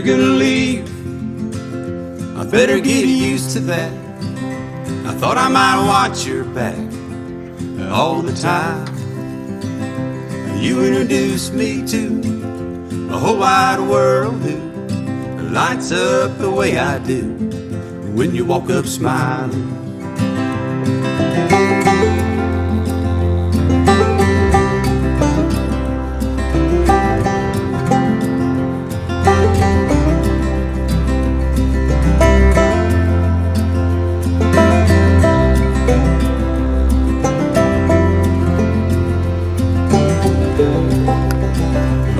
you're gonna leave, I better get used to that. I thought I might watch your back all the time. You introduced me to a whole wide world who lights up the way I do when you walk up smiling.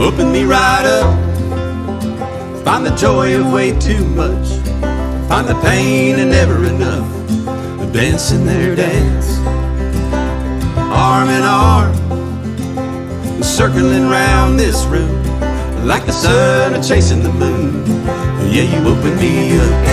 Open me right up, find the joy of way too much, find the pain and never enough, dancing their dance, arm in arm, circling round this room, like the sun chasing the moon. Yeah, you open me up.